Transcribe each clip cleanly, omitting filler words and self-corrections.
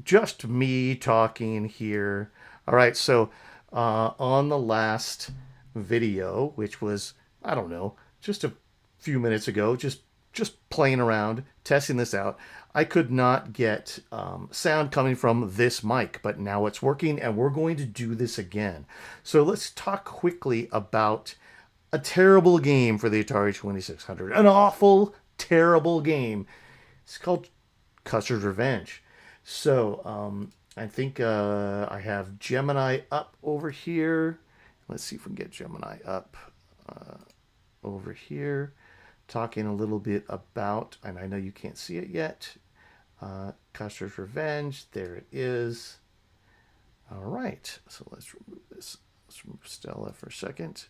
Just me talking here. All right, so on the last video, which was, I don't know, just a few minutes ago, just playing around, testing this out, I could not get sound coming from this mic, but now it's working, and we're going to do this again. So let's talk quickly about a terrible game for the Atari 2600. An awful, terrible game. It's called Custers Revenge. So I think I have Gemini up over here. Let's see if we can get Gemini up over here. Talking a little bit about, and I know you can't see it yet, Custers Revenge. There it is. All right. So let's remove this. Let's remove Stella for a second.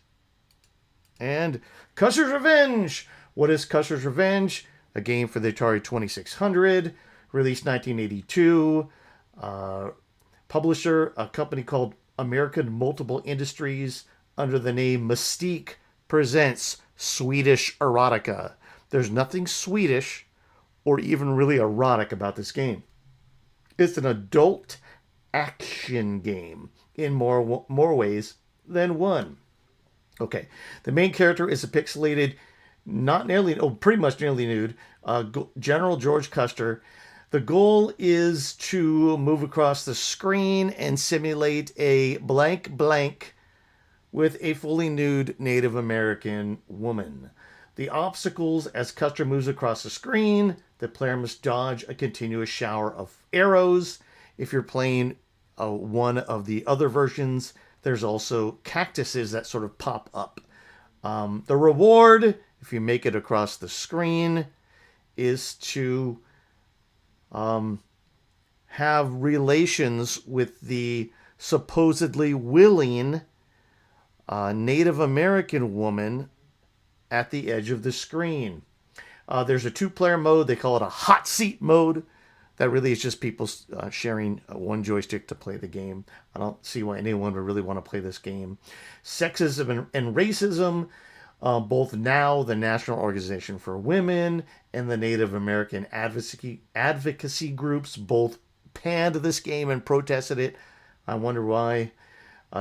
And Custers Revenge! What is Custers Revenge? A game for the Atari 2600, released 1982. Publisher, a company called American Multiple Industries, under the name Mystique, presents Swedish erotica. There's nothing Swedish or even really erotic about this game. It's an adult action game in more ways than one. Okay, the main character is a pixelated, pretty much nearly nude, General George Custer. The goal is to move across the screen and simulate a blank blank with a fully nude Native American woman. The obstacles as Custer moves across the screen, the player must dodge a continuous shower of arrows. If you're playing one of the other versions, there's also cactuses that sort of pop up. The reward, if you make it across the screen, is to have relations with the supposedly willing Native American woman at the edge of the screen. There's a two-player mode. They call it a hot seat mode. That really is just people sharing one joystick to play the game. I don't see why anyone would really want to play this game. Sexism and racism, both now the National Organization for Women and the Native American advocacy groups both panned this game and protested it. I wonder why.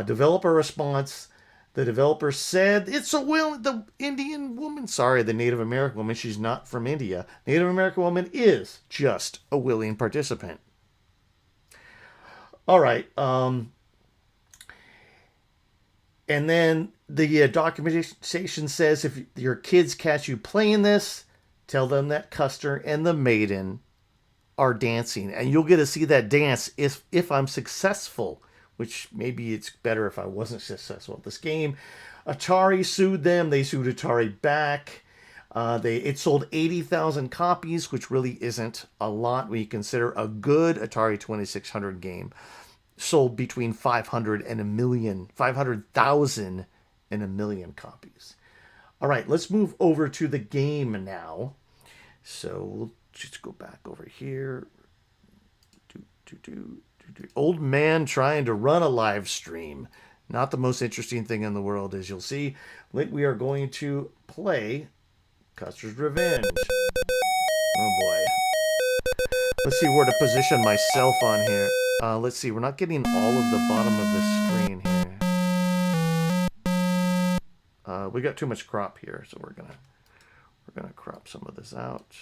Developer response. The developer said the Indian woman, the Native American woman, she's not from India. Native American woman is just a willing participant. All right. And then the documentation says if your kids catch you playing this, tell them that Custer and the maiden are dancing. And you'll get to see that dance if I'm successful, which maybe it's better if I wasn't successful at this game. Atari sued them. They sued Atari back. It sold 80,000 copies, which really isn't a lot when you consider a good Atari 2600 game sold between 500,000 and a million copies. All right, let's move over to the game now. So we'll just go back over here. Old man trying to run a live stream. Not the most interesting thing in the world, as you'll see. We are going to play Custers Revenge. Oh boy. Let's see where to position myself on here. Let's see, we're not getting all of the bottom of the screen here. We got too much crop here, so we're gonna crop some of this out.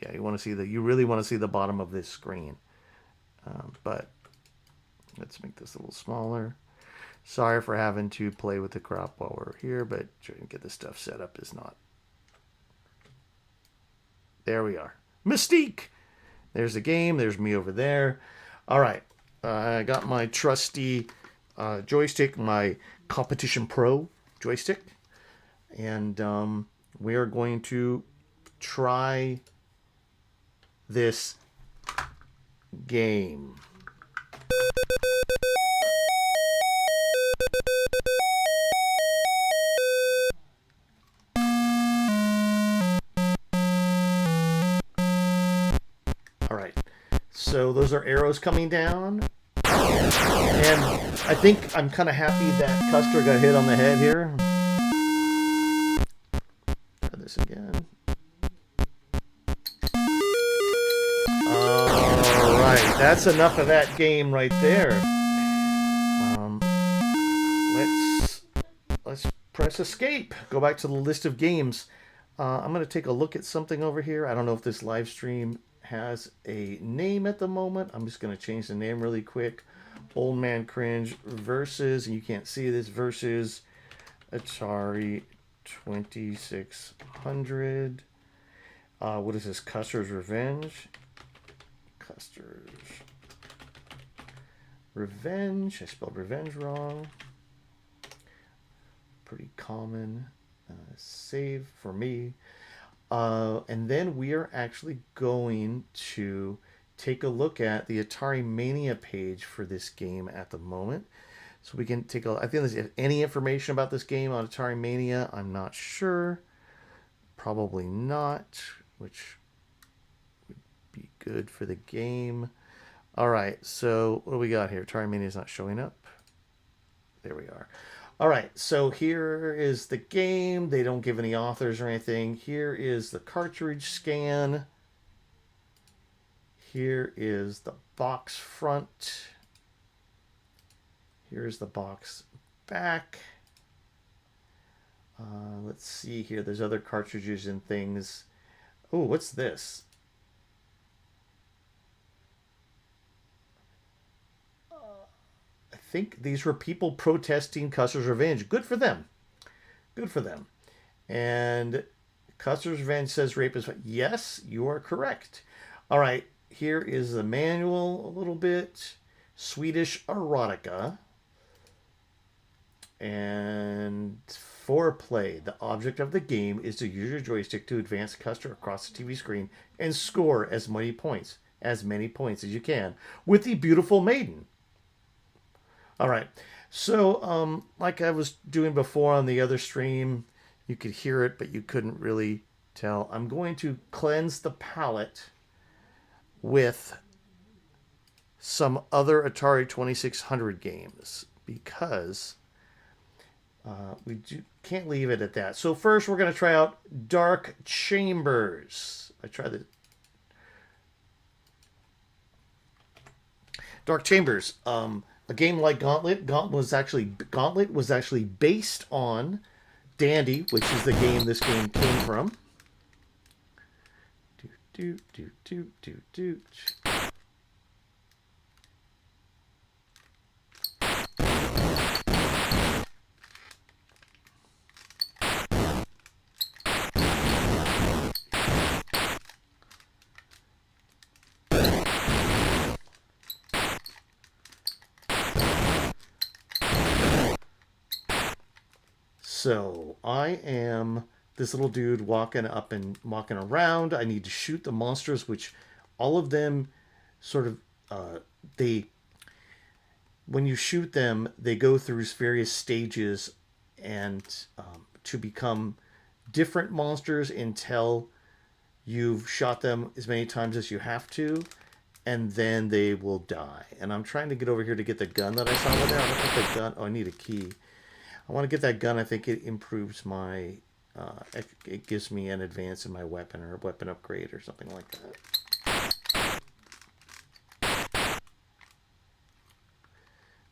Yeah, you really want to see the bottom of this screen. But let's make this a little smaller. Sorry for having to play with the crop while we're here, but trying to get this stuff set up is not. There we are. Mystique! There's the game. There's me over there. All right. I got my trusty joystick, my Competition Pro joystick. And we are going to try this game. All right, so those are arrows coming down, and I think I'm kind of happy that Custer got hit on the head here. Try this again. right, that's enough of that game right there. Let's press escape. Go back to the list of games. I'm going to take a look at something over here. I don't know if this live stream has a name at the moment. I'm just going to change the name really quick. Old Man Cringe versus, and you can't see this, versus Atari 2600. What is this? Custers Revenge. Custers Revenge. I spelled revenge wrong. Pretty common save for me. And then we are actually going to take a look at the Atari Mania page for this game at the moment. So we can take a, I think there's any information about this game on Atari Mania. I'm not sure. Probably not, which would be good for the game. All right, so what do we got here? Atari Mania is not showing up. There we are. All right, so here is the game. They don't give any authors or anything. Here is the cartridge scan. Here is the box front. Here's the box back. Let's see here. There's other cartridges and things. Oh, what's this? I think these were people protesting Custers Revenge. Good for them. Good for them. And Custers Revenge says rape is... Yes, you are correct. All right, here is the manual a little bit. Swedish erotica. And foreplay. The object of the game is to use your joystick to advance the cursor across the TV screen and score as many points as you can with the beautiful maiden. All right. So, like I was doing before on the other stream, you could hear it, but you couldn't really tell. I'm going to cleanse the palate with some other Atari 2600 games because can't leave it at that. So first we're going to try out Dark Chambers. I tried the Dark Chambers. A game like Gauntlet. Gauntlet was actually based on Dandy, which is the game this game came from. So I am this little dude walking up and walking around. I need to shoot the monsters, which all of them sort of when you shoot them, they go through various stages and to become different monsters until you've shot them as many times as you have to, and then they will die. And I'm trying to get over here to get the gun that I saw with there. I don't think the gun. Oh, I need a key. I want to get that gun. I think it improves my... it gives me an advance in my weapon or a weapon upgrade or something like that.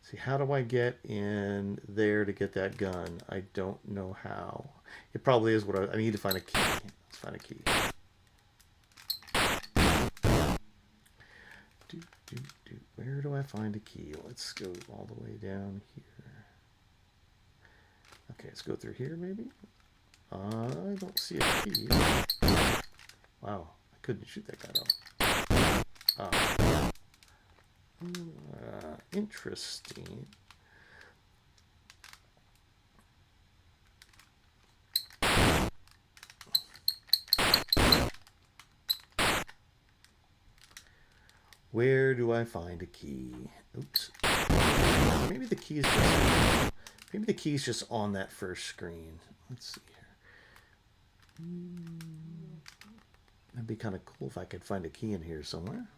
See, how do I get in there to get that gun? I don't know how. It probably is what I need to find a key. Let's find a key. Where do I find a key? Let's go all the way down here. Okay, let's go through here, maybe? I don't see a key. Wow, I couldn't shoot that guy off. Interesting. Where do I find a key? Oops. Maybe the key is just... Maybe the key's just on that first screen. Let's see here. That'd be kind of cool if I could find a key in here somewhere.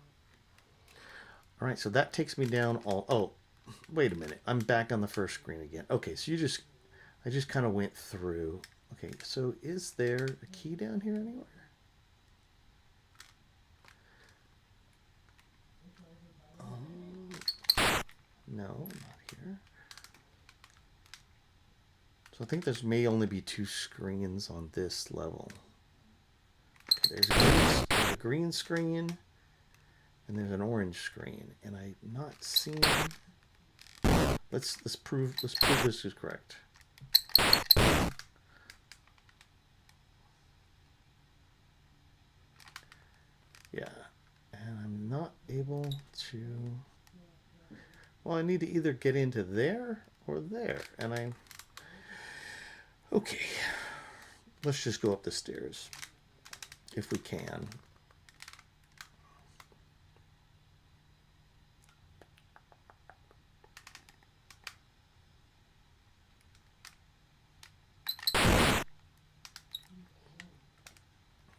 All right, so that takes me down all... Oh, wait a minute. I'm back on the first screen again. Okay, so I just kind of went through. Okay, so is there a key down here anywhere? No, not here. So I think there's may only be 2 screens on this level. Okay, there's a green screen, and there's an orange screen, and I'm not seeing. Let's prove this is correct. Yeah, and I'm not able to. Well, I need to either get into there or there, and I'm. Okay, let's just go up the stairs if we can.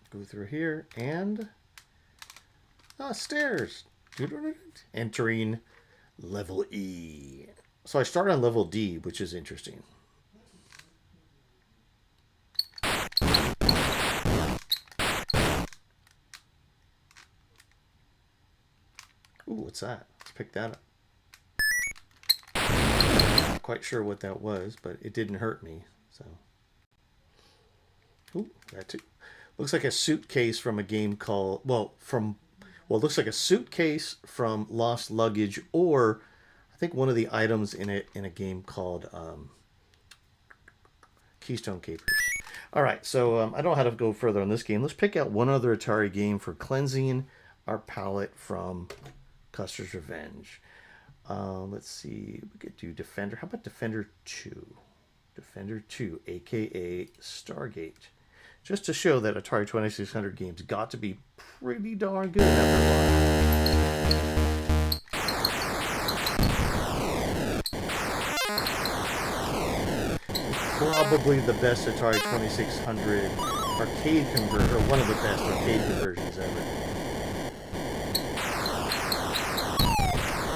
Go through here and stairs. Entering level E. So I start on level D, which is interesting. Ooh, what's that? Let's pick that up. Not quite sure what that was, but it didn't hurt me. So, ooh, that too. Looks like a suitcase from a game called it looks like a suitcase from Lost Luggage, or I think one of the items in a game called Keystone Capers. All right, so I don't know how to go further on this game. Let's pick out one other Atari game for cleansing our palate from Custers Revenge. Let's see, we could do Defender. How about Defender 2? Defender 2, aka Stargate. Just to show that Atari 2600 games got to be pretty darn good after a while. Probably the best Atari 2600 arcade converter, or one of the best arcade conversions ever.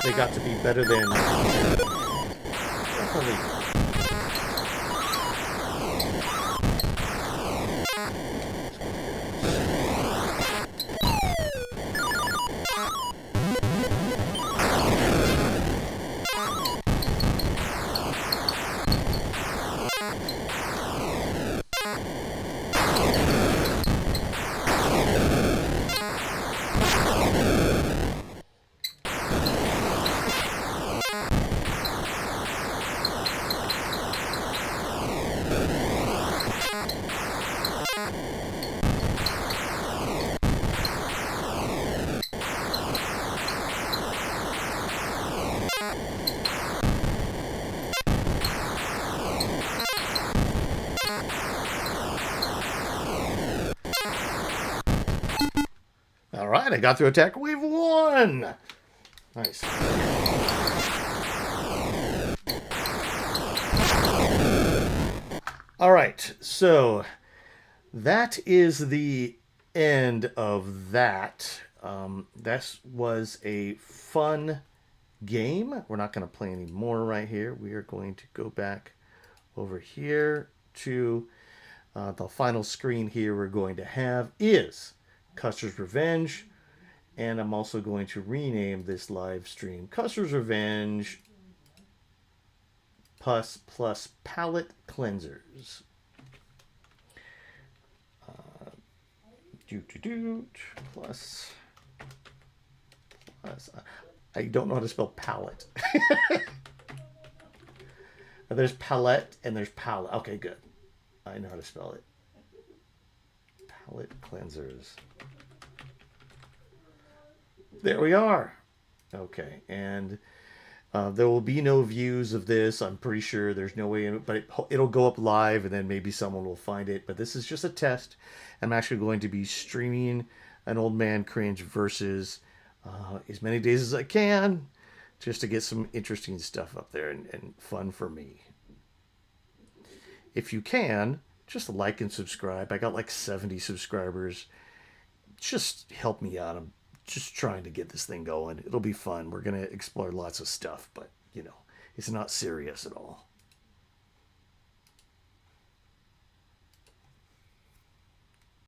They got to be better than definitely. All right, I got through attack wave 1. Nice. All right, so that is the end of that. That was a fun game. We're not going to play any more right here. We are going to go back over here to the final screen here we're going to have is Custers Revenge. And I'm also going to rename this live stream Custers Revenge plus palate cleansers. Plus. I don't know how to spell palette. There's palette and there's palette. Okay, good. I know how to spell it. Palate cleansers. There we are. Okay, and there will be no views of this. I'm pretty sure there's no way, but it'll go up live, and then maybe someone will find it. But this is just a test. I'm actually going to be streaming an Old Man Cringe versus as many days as I can, just to get some interesting stuff up there and fun for me. If you can, just like and subscribe. I got like 70 subscribers. Just help me out. I'm just trying to get this thing going. It'll be fun. We're going to explore lots of stuff, but, you know, it's not serious at all.